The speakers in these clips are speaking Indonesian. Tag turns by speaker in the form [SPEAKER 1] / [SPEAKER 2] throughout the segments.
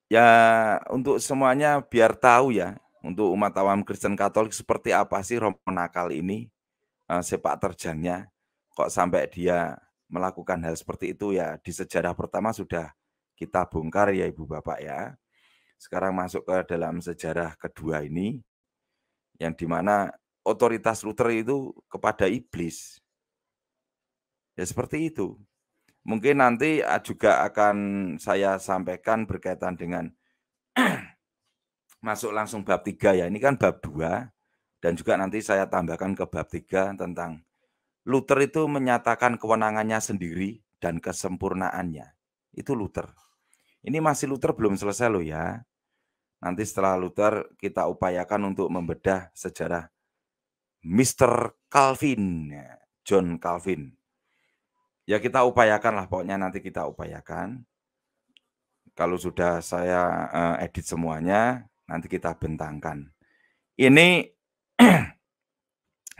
[SPEAKER 1] Ya, untuk semuanya biar tahu ya, untuk umat awam Kristen Katolik seperti apa sih roh nakal ini, sepak terjangnya, kok sampai dia melakukan hal seperti itu ya di sejarah pertama sudah kita bongkar ya Ibu Bapak ya. Sekarang masuk ke dalam sejarah kedua ini, yang dimana otoritas Luther itu kepada iblis. Ya seperti itu. Mungkin nanti juga akan saya sampaikan berkaitan dengan masuk langsung bab 3 ya, ini kan bab 2 dan juga nanti saya tambahkan ke bab 3 tentang Luther itu menyatakan kewenangannya sendiri dan kesempurnaannya. Itu Luther. Ini masih Luther belum selesai loh ya. Nanti setelah Luther kita upayakan untuk membedah sejarah Mr. Calvin, ya, John Calvin. Ya kita upayakan lah, pokoknya nanti kita upayakan. Kalau sudah saya edit semuanya, nanti kita bentangkan. Ini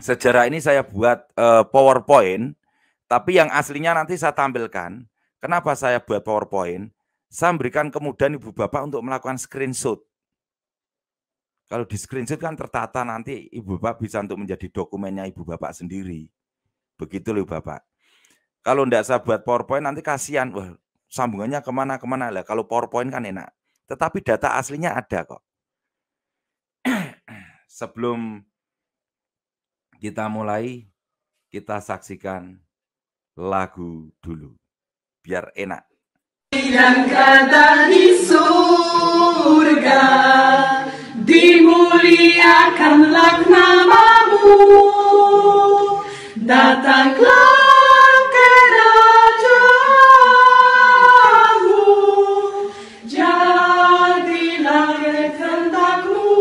[SPEAKER 1] sejarah ini saya buat PowerPoint, tapi yang aslinya nanti saya tampilkan. Kenapa saya buat PowerPoint? Saya memberikan kemudahan Ibu Bapak untuk melakukan screenshot. Kalau di screenshot kan tertata, nanti Ibu Bapak bisa untuk menjadi dokumennya Ibu Bapak sendiri. Begitu loh Bapak. Kalau enggak saya buat PowerPoint nanti kasihan, wah sambungannya kemana-kemana lah. Kalau PowerPoint kan enak. Tetapi data aslinya ada kok. Sebelum kita mulai, kita saksikan lagu dulu. Biar enak.
[SPEAKER 2] Yang kata di surga, dimuliakanlah namamu, datanglah kerajaanmu, jadilah kehendakmu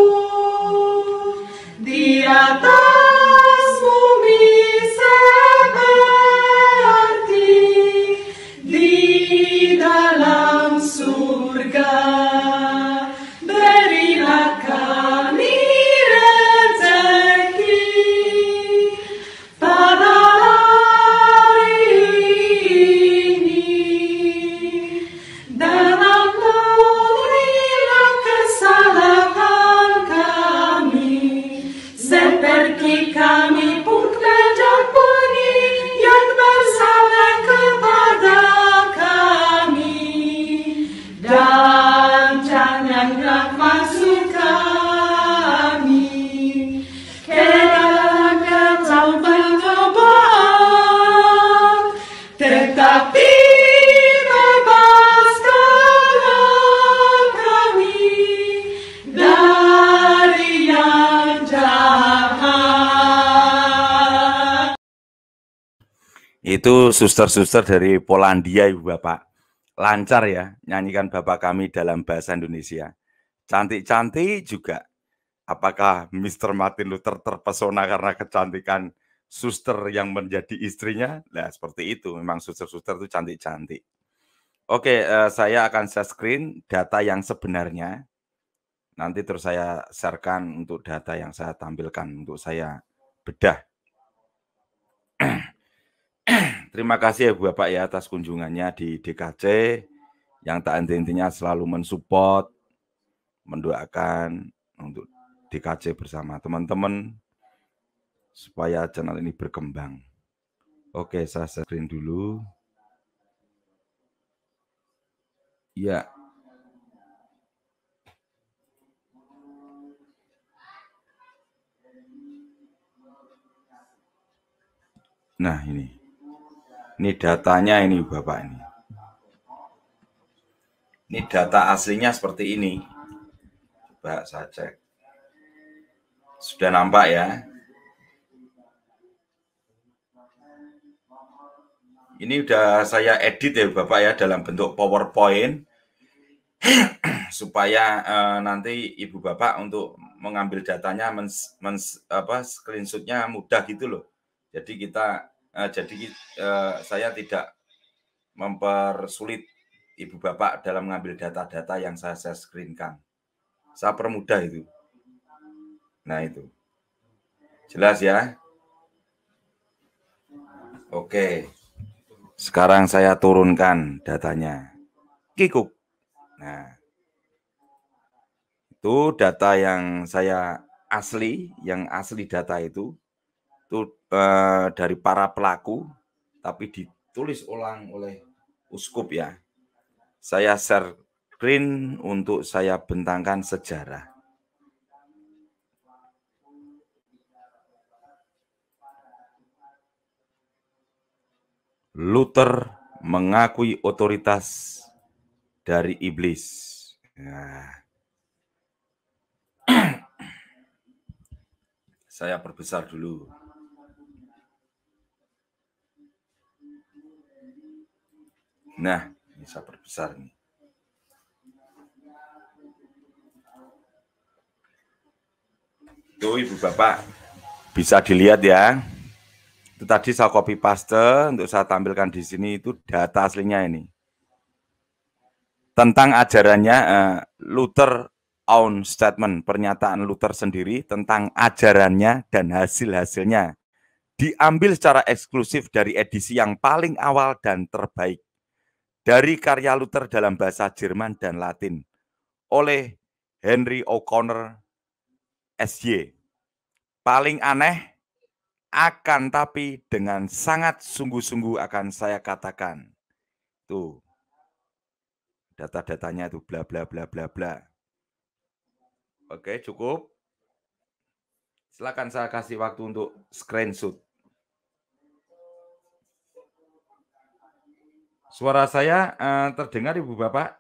[SPEAKER 2] di atas bumi seperti di dalam surga. Berilah kami rezeki pada hari ini, dan ampunilah kesalahan kami, seperti kami pun mengampuni yang bersalah kepada kami, dan janganlah masuk kami ke dalam pencobaan, tetapi bebaskanlah kami dari yang jahat.
[SPEAKER 1] Itu suster-suster dari Polandia Ibu Bapak. Lancar ya nyanyikan Bapak kami dalam bahasa Indonesia. Cantik-cantik juga. Apakah Mr. Martin Luther terpesona karena kecantikan suster yang menjadi istrinya? Nah, seperti itu. Memang suster-suster itu cantik-cantik. Oke, saya akan share screen data yang sebenarnya. Nanti terus saya sharekan untuk data yang saya tampilkan untuk saya bedah. Terima kasih ya Bapak ya atas kunjungannya di DKC yang tak henti-hentinya selalu mensupport, mendoakan untuk DKC bersama teman-teman supaya channel ini berkembang. Oke, saya screen dulu. Ya. Nah, ini. Ini datanya ini Bapak ini. Ini data aslinya seperti ini. Coba saya cek. Sudah nampak ya? Ini udah saya edit ya Bapak ya dalam bentuk PowerPoint supaya nanti Ibu Bapak untuk mengambil datanya screenshotnya mudah gitu loh. Jadi saya tidak mempersulit Ibu Bapak dalam mengambil data-data yang saya screenkan. Saya permudah itu. Nah itu. Jelas ya? Oke. Sekarang saya turunkan datanya. Kikuk. Nah. Itu data yang saya yang asli data itu dari para pelaku, tapi ditulis ulang oleh uskup ya. Saya share screen untuk saya bentangkan sejarah. Luther mengakui otoritas dari iblis. Nah, saya perbesar dulu. Nah, bisa perbesar nih. Tuh Ibu Bapak, bisa dilihat ya. Itu tadi saya copy paste untuk saya tampilkan di sini, itu data aslinya ini. Tentang ajarannya Luther own statement, pernyataan Luther sendiri tentang ajarannya dan hasil-hasilnya diambil secara eksklusif dari edisi yang paling awal dan terbaik dari karya Luther dalam bahasa Jerman dan Latin oleh Henry O'Connor SY. Paling aneh, akan tapi dengan sangat sungguh-sungguh akan saya katakan. Tuh, data-datanya itu bla bla bla bla bla. Oke, cukup. Silakan saya kasih waktu untuk screenshot. Suara saya terdengar Ibu Bapak?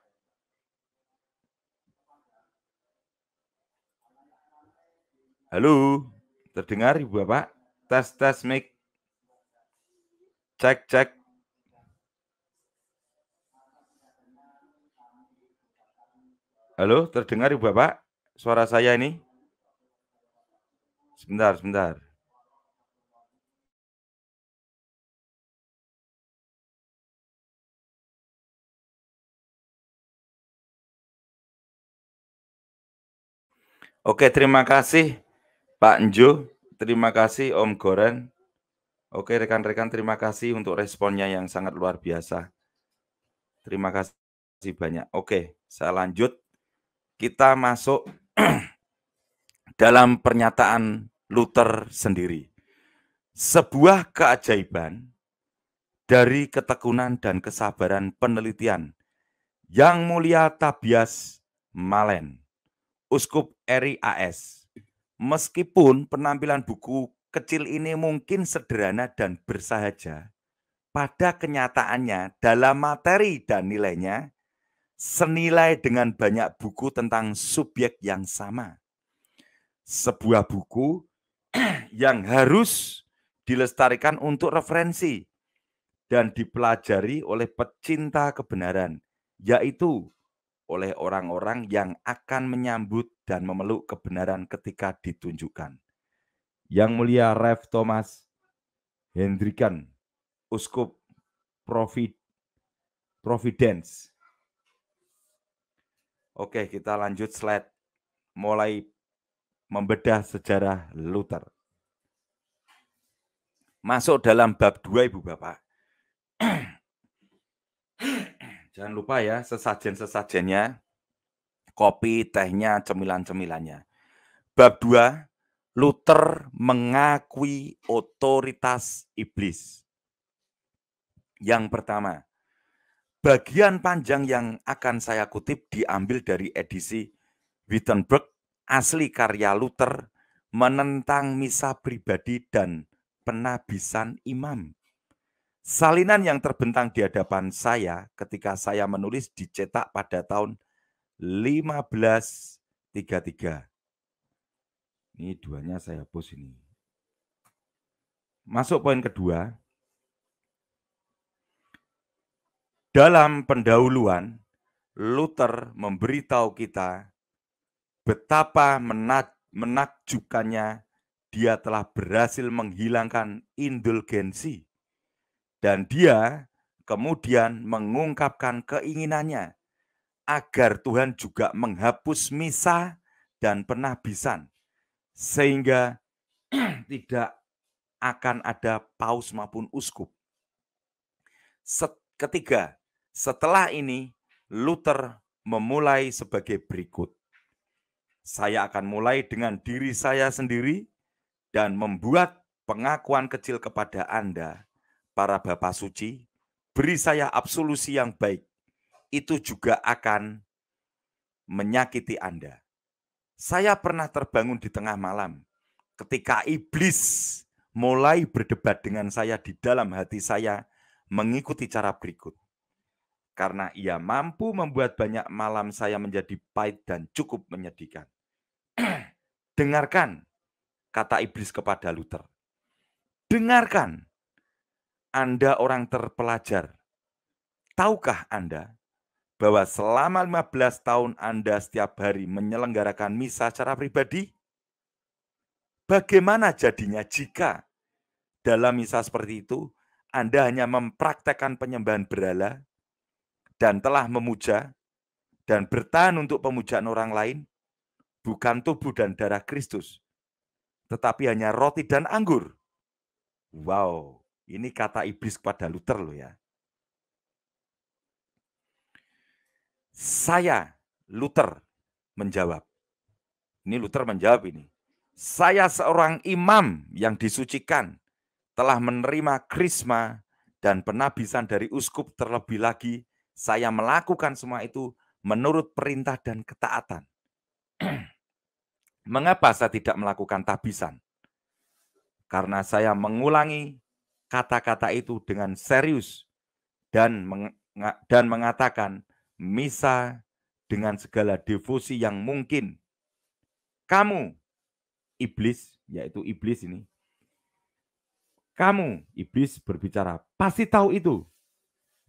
[SPEAKER 1] Halo, terdengar Ibu Bapak? Tes mic. Cek. Halo, terdengar Ibu Bapak? Suara saya ini? Sebentar. Oke, terima kasih Pak Njo, terima kasih Om Goren. Oke, rekan-rekan, terima kasih untuk responnya yang sangat luar biasa. Terima kasih banyak. Oke, saya lanjut. Kita masuk dalam pernyataan Luther sendiri. Sebuah keajaiban dari ketekunan dan kesabaran penelitian Yang Mulia Tabias Malen, Uskup Eri AS. Meskipun penampilan buku kecil ini mungkin sederhana dan bersahaja, pada kenyataannya dalam materi dan nilainya senilai dengan banyak buku tentang subjek yang sama. Sebuah buku yang harus dilestarikan untuk referensi dan dipelajari oleh pecinta kebenaran, yaitu oleh orang-orang yang akan menyambut dan memeluk kebenaran ketika ditunjukkan. Yang Mulia Rev. Thomas Hendrikan, Uskup Providence. Oke, kita lanjut slide. Mulai membedah sejarah Luther. Masuk dalam bab 2 Ibu Bapak. Jangan lupa ya, sesajen-sesajennya, kopi, tehnya, cemilan-cemilannya. Bab 2, Luther mengakui otoritas iblis. Yang pertama, bagian panjang yang akan saya kutip diambil dari edisi Wittenberg, asli karya Luther, menentang misa pribadi dan penabisan imam. Salinan yang terbentang di hadapan saya ketika saya menulis dicetak pada tahun 1533. Ini duanya saya hapus ini. Masuk poin kedua. Dalam pendahuluan, Luther memberitahu kita betapa menakjubkannya dia telah berhasil menghilangkan indulgensi. Dan dia kemudian mengungkapkan keinginannya agar Tuhan juga menghapus misa dan penabisan, sehingga tidak akan ada paus maupun uskup. Ketiga, setelah ini Luther memulai sebagai berikut. Saya akan mulai dengan diri saya sendiri dan membuat pengakuan kecil kepada Anda, para Bapak Suci. Beri saya absolusi yang baik. Itu juga akan menyakiti Anda. Saya pernah terbangun di tengah malam ketika iblis mulai berdebat dengan saya di dalam hati saya mengikuti cara berikut. Karena ia mampu membuat banyak malam saya menjadi pahit dan cukup menyedihkan. Dengarkan, kata iblis kepada Luther. Dengarkan, Anda orang terpelajar. Tahukah Anda bahwa selama 15 tahun Anda setiap hari menyelenggarakan misa secara pribadi? Bagaimana jadinya jika dalam misa seperti itu Anda hanya mempraktekkan penyembahan berhala dan telah memuja dan bertahan untuk pemujaan orang lain, bukan tubuh dan darah Kristus, tetapi hanya roti dan anggur? Wow, ini kata iblis kepada Luther loh ya. Saya, Luther, menjawab. Ini Luther menjawab ini. Saya seorang imam yang disucikan, telah menerima krisma dan penabisan dari uskup, terlebih lagi saya melakukan semua itu menurut perintah dan ketaatan. Mengapa saya tidak melakukan tabisan? Karena saya mengulangi kata-kata itu dengan serius dan mengatakan misa dengan segala devosi yang mungkin. Kamu, iblis, yaitu iblis ini, kamu, iblis berbicara, pasti tahu itu.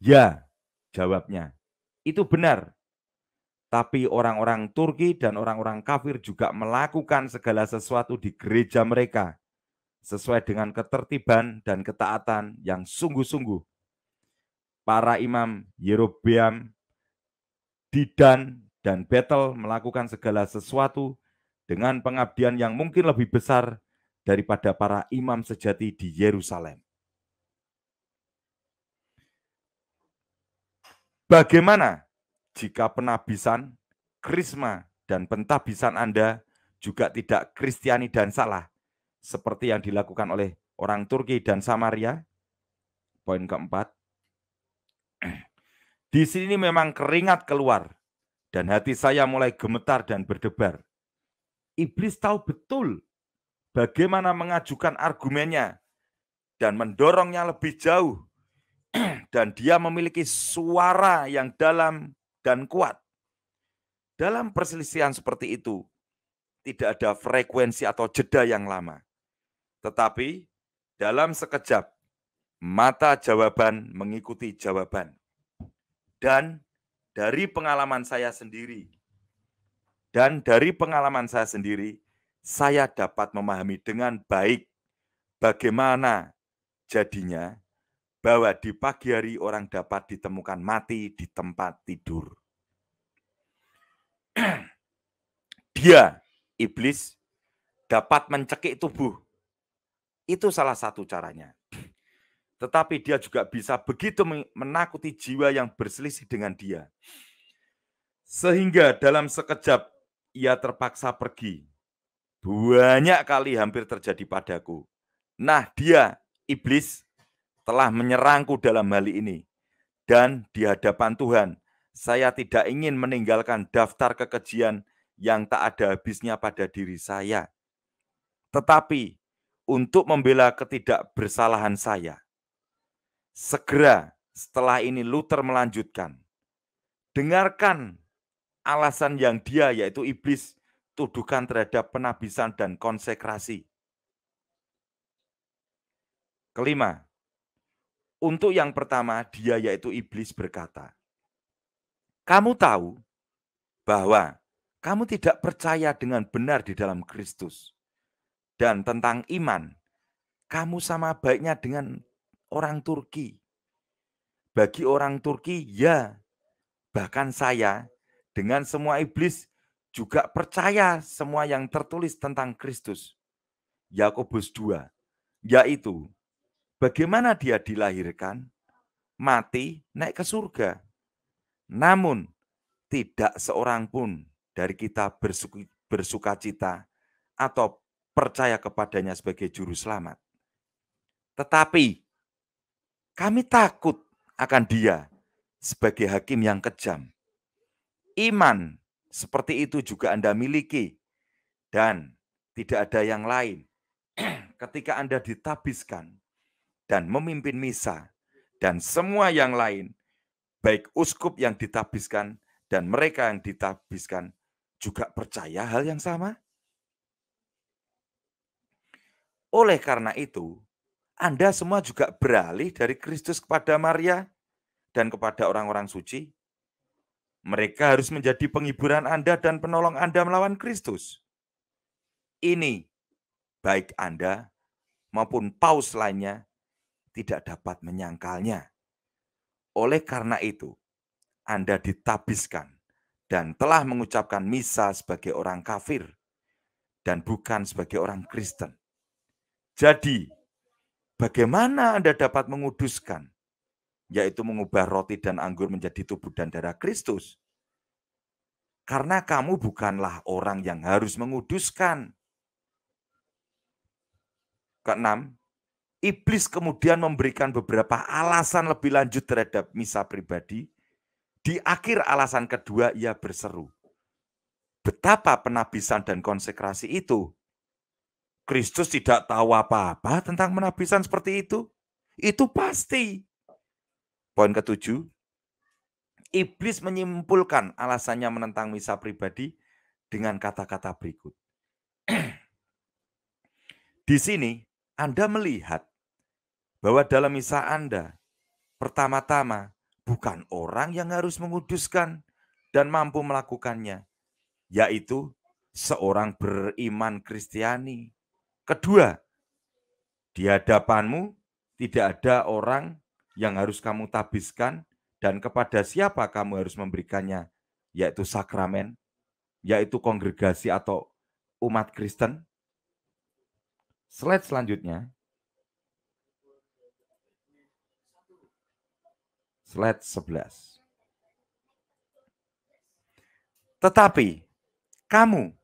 [SPEAKER 1] Ya, jawabnya, itu benar. Tapi orang-orang Turki dan orang-orang kafir juga melakukan segala sesuatu di gereja mereka sesuai dengan ketertiban dan ketaatan yang sungguh-sungguh. Para imam Yerobeam, Didan, dan Betel melakukan segala sesuatu dengan pengabdian yang mungkin lebih besar daripada para imam sejati di Yerusalem. Bagaimana jika penabisan, krisma, dan pentabisan Anda juga tidak Kristiani dan salah, seperti yang dilakukan oleh orang Turki dan Samaria? Poin keempat, di sini memang keringat keluar, dan hati saya mulai gemetar dan berdebar. Iblis tahu betul bagaimana mengajukan argumennya dan mendorongnya lebih jauh. Dan dia memiliki suara yang dalam dan kuat. Dalam perselisihan seperti itu, tidak ada frekuensi atau jeda yang lama. Tetapi dalam sekejap, mata jawaban mengikuti jawaban. Dan dari pengalaman saya sendiri, saya dapat memahami dengan baik bagaimana jadinya bahwa di pagi hari orang dapat ditemukan mati di tempat tidur. Dia, iblis, dapat mencekik tubuh. Itu salah satu caranya. Tetapi dia juga bisa begitu menakuti jiwa yang berselisih dengan dia. Sehingga dalam sekejap ia terpaksa pergi. Banyak kali hampir terjadi padaku. Nah, dia, iblis, telah menyerangku dalam hal ini. Dan di hadapan Tuhan, saya tidak ingin meninggalkan daftar kekejian yang tak ada habisnya pada diri saya. Tetapi untuk membela ketidakbersalahan saya, segera setelah ini Luther melanjutkan. Dengarkan alasan yang dia, yaitu iblis, tuduhkan terhadap penabisan dan konsekrasi. Kelima, untuk yang pertama, dia yaitu iblis berkata, kamu tahu bahwa kamu tidak percaya dengan benar di dalam Kristus. Dan tentang iman, kamu sama baiknya dengan orang Turki. Bagi orang Turki, ya, bahkan saya dengan semua iblis juga percaya semua yang tertulis tentang Kristus. Yakobus 2, yaitu bagaimana dia dilahirkan, mati, naik ke surga. Namun tidak seorang pun dari kita bersukacita, atau percaya kepadanya sebagai juru selamat. Tetapi kami takut akan Dia sebagai hakim yang kejam. Iman seperti itu juga Anda miliki, dan tidak ada yang lain. Ketika Anda ditabiskan dan memimpin misa, dan semua yang lain, baik uskup yang ditabiskan dan mereka yang ditabiskan, juga percaya hal yang sama. Oleh karena itu, Anda semua juga beralih dari Kristus kepada Maria dan kepada orang-orang suci. Mereka harus menjadi penghiburan Anda dan penolong Anda melawan Kristus. Ini baik Anda maupun paus lainnya tidak dapat menyangkalnya. Oleh karena itu, Anda ditabiskan dan telah mengucapkan misa sebagai orang kafir dan bukan sebagai orang Kristen. Jadi, bagaimana Anda dapat menguduskan, yaitu mengubah roti dan anggur menjadi tubuh dan darah Kristus? Karena kamu bukanlah orang yang harus menguduskan. Keenam, iblis kemudian memberikan beberapa alasan lebih lanjut terhadap misa pribadi. Di akhir alasan kedua, ia berseru, betapa penabisan dan konsekrasi itu. Kristus tidak tahu apa-apa tentang penabisan seperti itu. Itu pasti. Poin ketujuh, iblis menyimpulkan alasannya menentang misa pribadi dengan kata-kata berikut. Di sini Anda melihat bahwa dalam misa Anda, pertama-tama bukan orang yang harus menguduskan dan mampu melakukannya, yaitu seorang beriman Kristiani. Kedua, di hadapanmu tidak ada orang yang harus kamu tabiskan dan kepada siapa kamu harus memberikannya, yaitu sakramen, yaitu kongregasi atau umat Kristen. Slide selanjutnya. Slide 11. Tetapi kamu,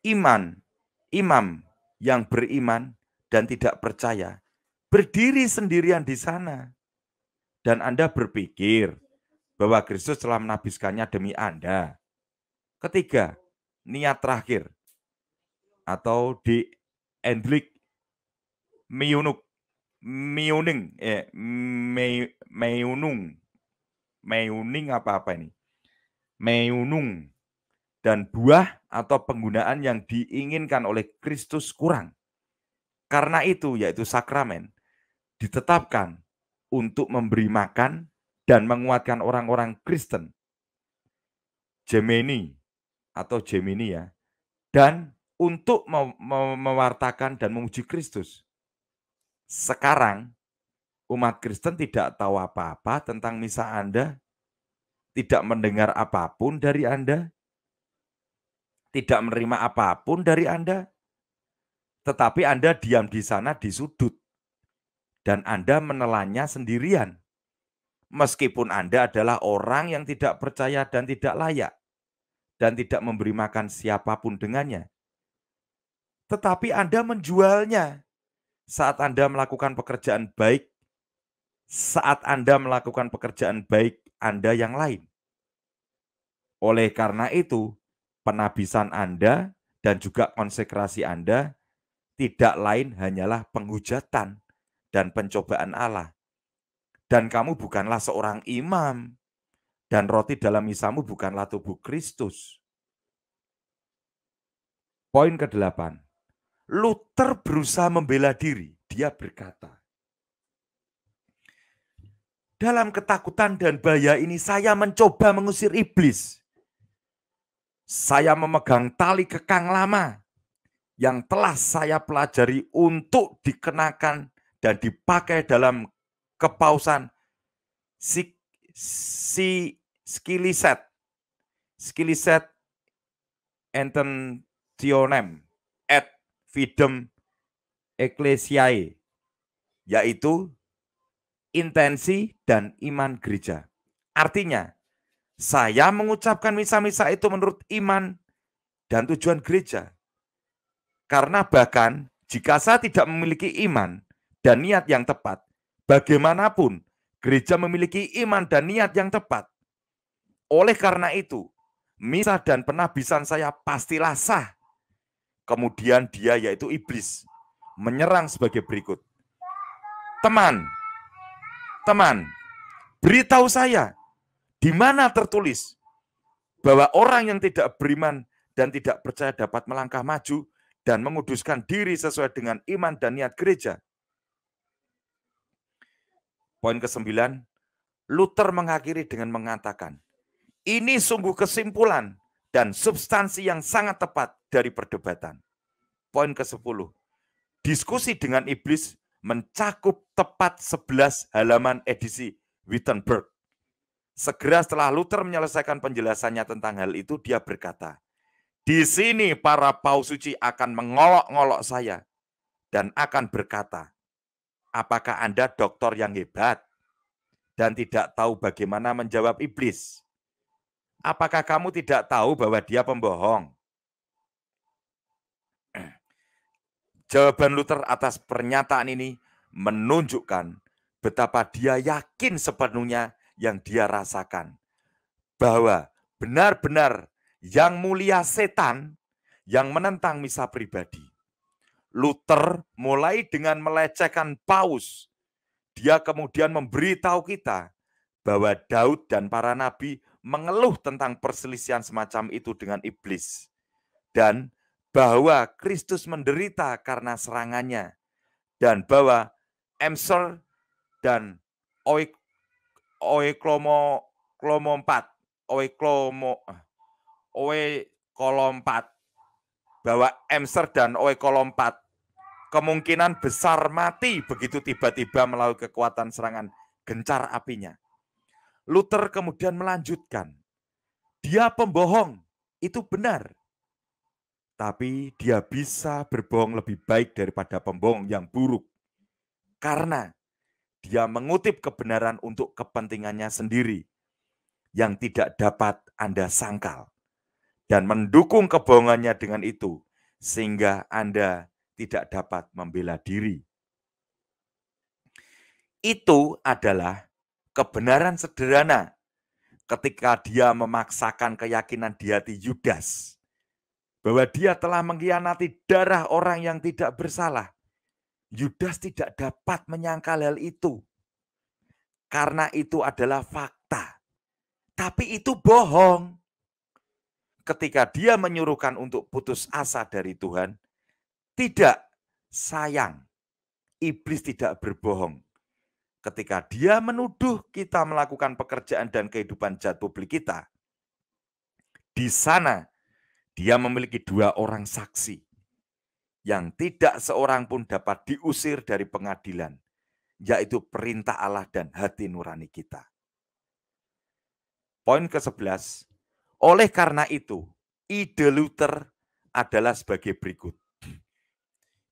[SPEAKER 1] imam yang beriman dan tidak percaya, berdiri sendirian di sana. Dan Anda berpikir bahwa Kristus telah menabiskannya demi Anda. Ketiga, niat terakhir atau di endlik meuning apa-apa ini. Meunung dan buah atau penggunaan yang diinginkan oleh Kristus kurang. Karena itu, yaitu sakramen, ditetapkan untuk memberi makan dan menguatkan orang-orang Kristen. Gemini ya, dan untuk mewartakan dan memuji Kristus. Sekarang, umat Kristen tidak tahu apa-apa tentang misa Anda, tidak mendengar apapun dari Anda, tidak menerima apapun dari Anda, tetapi Anda diam di sana di sudut, dan Anda menelannya sendirian. Meskipun Anda adalah orang yang tidak percaya dan tidak layak, dan tidak memberi makan siapapun dengannya. Tetapi Anda menjualnya saat Anda melakukan pekerjaan baik, Anda yang lain. Oleh karena itu, penabisan Anda dan juga konsekrasi Anda tidak lain hanyalah penghujatan dan pencobaan Allah. Dan kamu bukanlah seorang imam, dan roti dalam misamu bukanlah tubuh Kristus. Poin ke-8, Luther berusaha membela diri. Dia berkata, dalam ketakutan dan bahaya ini saya mencoba mengusir iblis. Saya memegang tali kekang lama yang telah saya pelajari untuk dikenakan dan dipakai dalam kepausan Skiliset intentionem et fidem ecclesiae, yaitu intensi dan iman gereja. Artinya, saya mengucapkan misa-misa itu menurut iman dan tujuan gereja. Karena bahkan jika saya tidak memiliki iman dan niat yang tepat, bagaimanapun gereja memiliki iman dan niat yang tepat. Oleh karena itu, misa dan penabisan saya pastilah sah. Kemudian dia, yaitu iblis, menyerang sebagai berikut. Teman, beritahu saya, di mana tertulis bahwa orang yang tidak beriman dan tidak percaya dapat melangkah maju dan menguduskan diri sesuai dengan iman dan niat gereja. Poin ke-9, Luther mengakhiri dengan mengatakan, ini sungguh kesimpulan dan substansi yang sangat tepat dari perdebatan. Poin ke-10, diskusi dengan iblis mencakup tepat 11 halaman edisi Wittenberg. Segera setelah Luther menyelesaikan penjelasannya tentang hal itu, dia berkata, di sini para paus suci akan mengolok-ngolok saya dan akan berkata, apakah Anda dokter yang hebat dan tidak tahu bagaimana menjawab iblis? Apakah kamu tidak tahu bahwa dia pembohong? Jawaban Luther atas pernyataan ini menunjukkan betapa dia yakin sepenuhnya yang dia rasakan, bahwa benar-benar yang mulia setan yang menentang misa pribadi. Luther mulai dengan melecehkan paus. Dia kemudian memberitahu kita bahwa Daud dan para nabi mengeluh tentang perselisihan semacam itu dengan iblis. Dan bahwa Kristus menderita karena serangannya. Dan bahwa Emser dan Oekolompat, bahwa Emser dan Oekolompat kemungkinan besar mati begitu tiba-tiba melalui kekuatan serangan gencar apinya. Luther kemudian melanjutkan, dia pembohong, itu benar. Tapi dia bisa berbohong lebih baik daripada pembohong yang buruk. Karena dia mengutip kebenaran untuk kepentingannya sendiri yang tidak dapat Anda sangkal. Dan mendukung kebohongannya dengan itu sehingga Anda tidak dapat membela diri. Itu adalah kebenaran sederhana ketika dia memaksakan keyakinan di hati Yudas bahwa dia telah mengkhianati darah orang yang tidak bersalah. Yudas tidak dapat menyangkal hal itu karena itu adalah fakta. Tapi itu bohong. Ketika dia menyuruhkan untuk putus asa dari Tuhan, tidak, sayang, iblis tidak berbohong. Ketika dia menuduh kita melakukan pekerjaan dan kehidupan jahat publik kita, di sana dia memiliki 2 orang saksi yang tidak seorang pun dapat diusir dari pengadilan, yaitu perintah Allah dan hati nurani kita. Poin ke-11, oleh karena itu, ide Luther adalah sebagai berikut.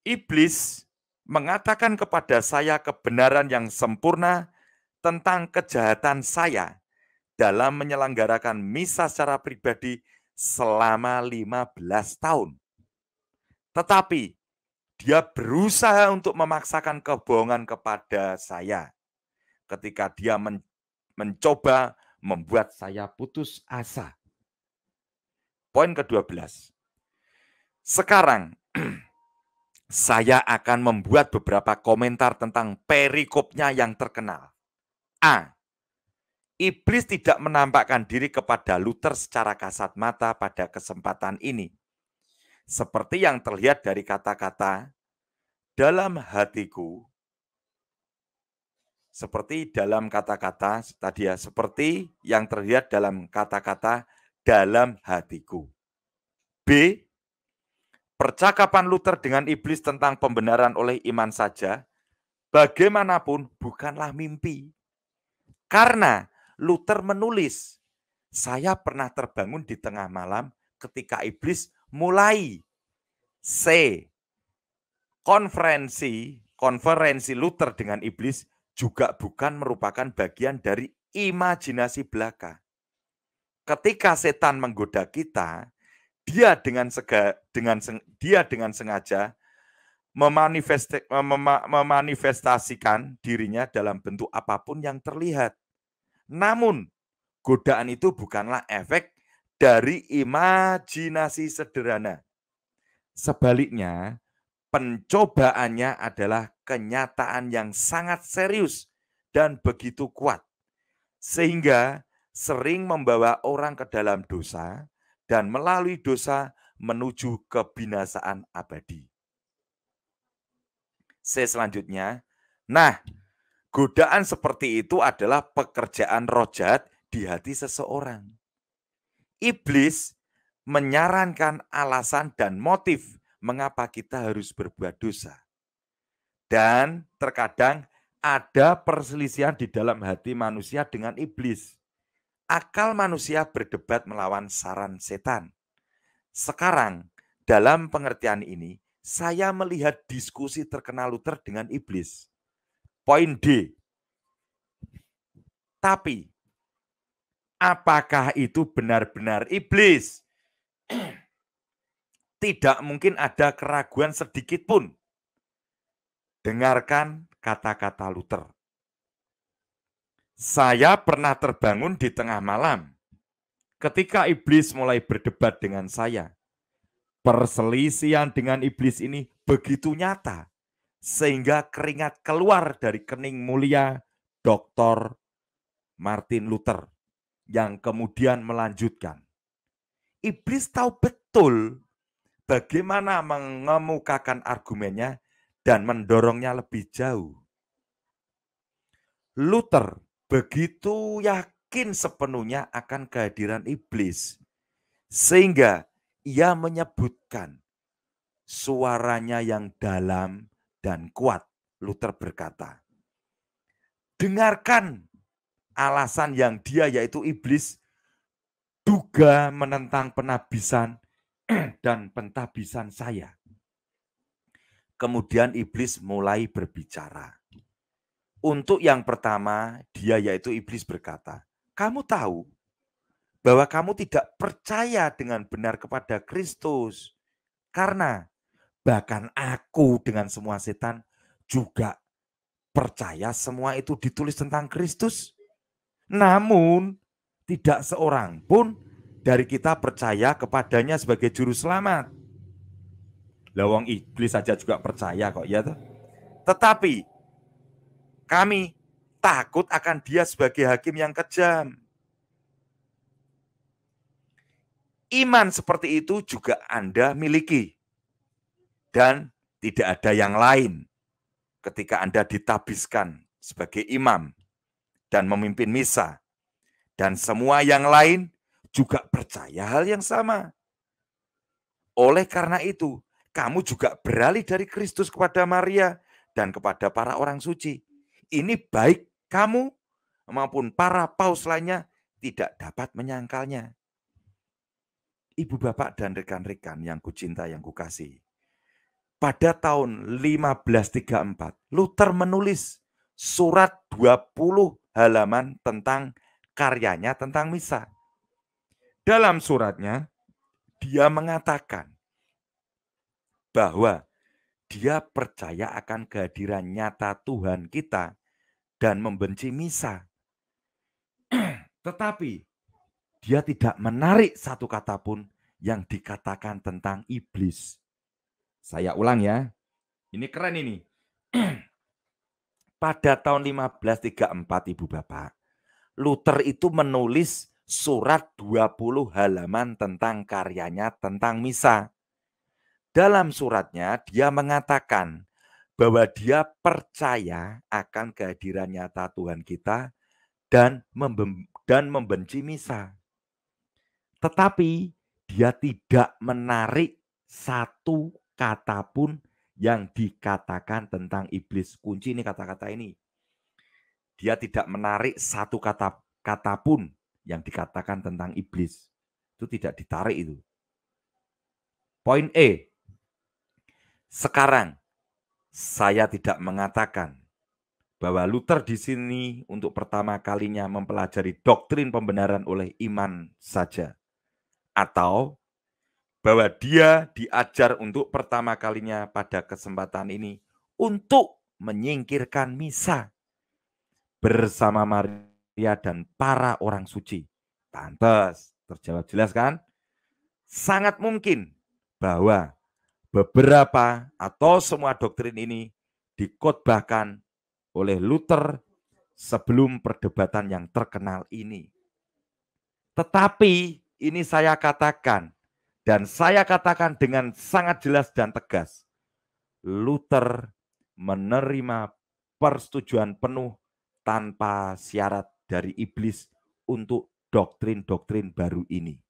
[SPEAKER 1] Iblis mengatakan kepada saya kebenaran yang sempurna tentang kejahatan saya dalam menyelenggarakan misa secara pribadi selama 15 tahun. Tetapi dia berusaha untuk memaksakan kebohongan kepada saya ketika dia mencoba membuat saya putus asa. Poin ke-12. Sekarang saya akan membuat beberapa komentar tentang perikopnya yang terkenal. A. Iblis tidak menampakkan diri kepada Luther secara kasat mata pada kesempatan ini. Seperti yang terlihat dari kata-kata dalam hatiku, seperti dalam kata-kata tadi ya, seperti yang terlihat dalam kata-kata dalam hatiku. B. Percakapan Luther dengan iblis tentang pembenaran oleh iman saja, bagaimanapun bukanlah mimpi. Karena Luther menulis, saya pernah terbangun di tengah malam ketika iblis mulai. C. Konferensi Luther dengan iblis juga bukan merupakan bagian dari imajinasi belaka. Ketika setan menggoda kita, dia dengan sengaja memanifestasikan dirinya dalam bentuk apapun yang terlihat. Namun, godaan itu bukanlah efek dari imajinasi sederhana. Sebaliknya, pencobaannya adalah kenyataan yang sangat serius dan begitu kuat, sehingga sering membawa orang ke dalam dosa dan melalui dosa menuju kebinasaan abadi. Selanjutnya, nah, godaan seperti itu adalah pekerjaan roh jahat di hati seseorang. Iblis menyarankan alasan dan motif mengapa kita harus berbuat dosa. Dan terkadang ada perselisihan di dalam hati manusia dengan iblis. Akal manusia berdebat melawan saran setan. Sekarang, dalam pengertian ini, saya melihat diskusi terkenal Luther dengan iblis. Poin D. Tapi, apakah itu benar-benar iblis? Tidak mungkin ada keraguan sedikit pun. Dengarkan kata-kata Luther. Saya pernah terbangun di tengah malam ketika iblis mulai berdebat dengan saya. Perselisihan dengan iblis ini begitu nyata sehingga keringat keluar dari kening mulia Dr. Martin Luther yang kemudian melanjutkan. Iblis tahu betul bagaimana mengemukakan argumennya dan mendorongnya lebih jauh. Luther begitu yakin sepenuhnya akan kehadiran iblis, sehingga ia menyebutkan suaranya yang dalam dan kuat. Luther berkata, dengarkan alasan yang dia yaitu iblis duga menentang penabisan dan pentabisan saya. Kemudian iblis mulai berbicara. Untuk yang pertama, dia yaitu iblis berkata, kamu tahu bahwa kamu tidak percaya dengan benar kepada Kristus. Karena bahkan aku dengan semua setan juga percaya semua itu ditulis tentang Kristus. Namun tidak seorang pun dari kita percaya kepadanya sebagai juru selamat. Lawang iblis saja juga percaya kok, ya toh. Tetapi kami takut akan dia sebagai hakim yang kejam. Iman seperti itu juga Anda miliki. Dan tidak ada yang lain ketika Anda ditabiskan sebagai imam dan memimpin misa. Dan semua yang lain juga percaya hal yang sama. Oleh karena itu, kamu juga beralih dari Kristus kepada Maria dan kepada para orang suci. Ini baik kamu maupun para paus lainnya tidak dapat menyangkalnya. Ibu bapak dan rekan-rekan yang kucinta, yang kukasihi. Pada tahun 1534, Luther menulis surat 20 halaman tentang karyanya tentang misa. Dalam suratnya, dia mengatakan bahwa dia percaya akan kehadiran nyata Tuhan kita dan membenci misa. Tetapi dia tidak menarik satu kata pun yang dikatakan tentang iblis. Saya ulang ya, ini keren ini. Pada tahun 1534 Ibu Bapak, Luther itu menulis surat 20 halaman tentang karyanya tentang misa. Dalam suratnya dia mengatakan bahwa dia percaya akan kehadiran nyata Tuhan kita dan membenci misa. Tetapi dia tidak menarik satu kata pun yang dikatakan tentang iblis. Kunci ini kata-kata ini. Dia tidak menarik satu kata pun yang dikatakan tentang iblis. Itu tidak ditarik itu. Poin E. Sekarang saya tidak mengatakan bahwa Luther di sini untuk pertama kalinya mempelajari doktrin pembenaran oleh iman saja. Atau bahwa dia diajar untuk pertama kalinya pada kesempatan ini untuk menyingkirkan misa bersama Maria dan para orang suci. Pantes, terjawab jelas kan? Sangat mungkin bahwa beberapa atau semua doktrin ini dikhotbahkan oleh Luther sebelum perdebatan yang terkenal ini. Tetapi ini saya katakan, dan saya katakan dengan sangat jelas dan tegas, Luther menerima persetujuan penuh tanpa syarat dari iblis untuk doktrin-doktrin baru ini.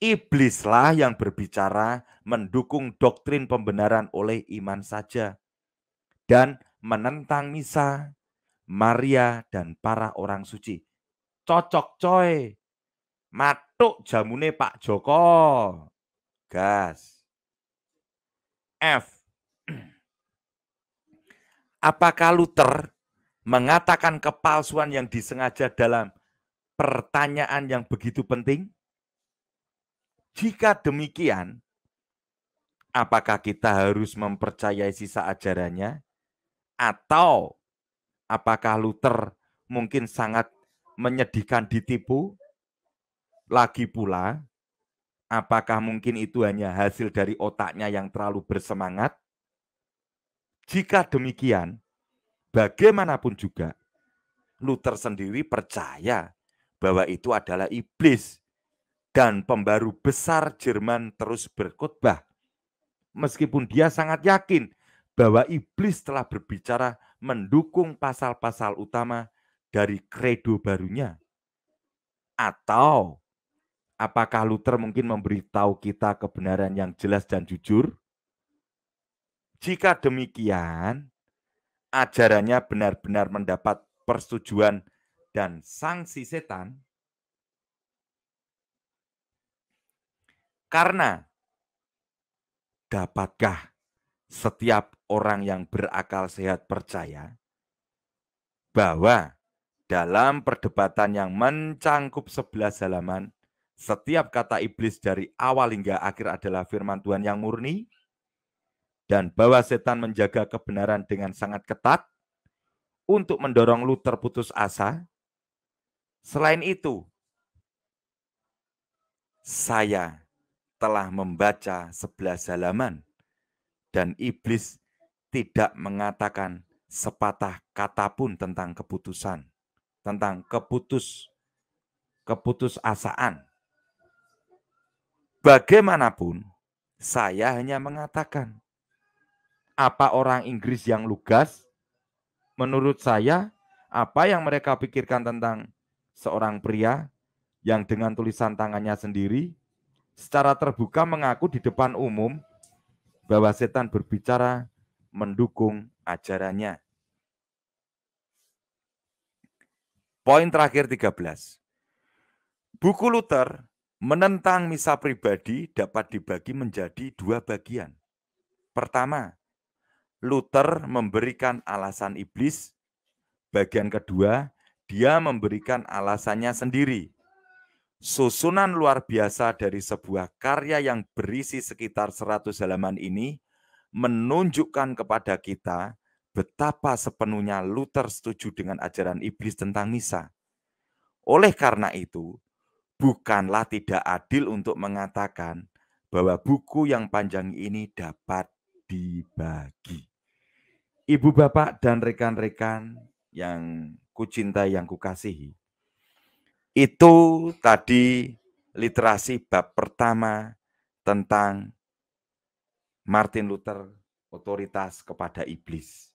[SPEAKER 1] Iblislah yang berbicara mendukung doktrin pembenaran oleh iman saja dan menentang misa, Maria, dan para orang suci. Cocok coy, matuk jamune Pak Joko. Gas. F. Apakah Luther mengatakan kepalsuan yang disengaja dalam pertanyaan yang begitu penting? Jika demikian, apakah kita harus mempercayai sisa ajarannya? Atau apakah Luther mungkin sangat menyedihkan ditipu? Lagi pula, apakah mungkin itu hanya hasil dari otaknya yang terlalu bersemangat? Jika demikian, bagaimanapun juga, Luther sendiri percaya bahwa itu adalah iblis dan pembaru besar Jerman terus berkhotbah. Meskipun dia sangat yakin bahwa iblis telah berbicara mendukung pasal-pasal utama dari kredo barunya. Atau apakah Luther mungkin memberitahu kita kebenaran yang jelas dan jujur? Jika demikian, ajarannya benar-benar mendapat persetujuan dan sanksi setan, karena dapatkah setiap orang yang berakal sehat percaya bahwa dalam perdebatan yang mencangkup 11 halaman, setiap kata iblis dari awal hingga akhir adalah firman Tuhan yang murni, dan bahwa setan menjaga kebenaran dengan sangat ketat untuk mendorong Luther putus asa? Selain itu, saya telah membaca 11 halaman dan iblis tidak mengatakan sepatah kata pun tentang keputusan, tentang keputusasaan. Bagaimanapun, saya hanya mengatakan, apa orang Inggris yang lugas? Menurut saya, apa yang mereka pikirkan tentang seorang pria yang dengan tulisan tangannya sendiri secara terbuka mengaku di depan umum bahwa setan berbicara mendukung ajarannya. Poin terakhir 13. Buku Luther menentang misa pribadi dapat dibagi menjadi dua bagian. Pertama, Luther memberikan alasan iblis. Bagian kedua, dia memberikan alasannya sendiri. Susunan luar biasa dari sebuah karya yang berisi sekitar 100 halaman ini menunjukkan kepada kita betapa sepenuhnya Luther setuju dengan ajaran iblis tentang misa. Oleh karena itu, bukanlah tidak adil untuk mengatakan bahwa buku yang panjang ini dapat dibagi. Ibu, bapak, dan rekan-rekan yang kucintai, yang kukasihi, itu tadi literasi bab pertama tentang Martin Luther, otoritas kepada iblis.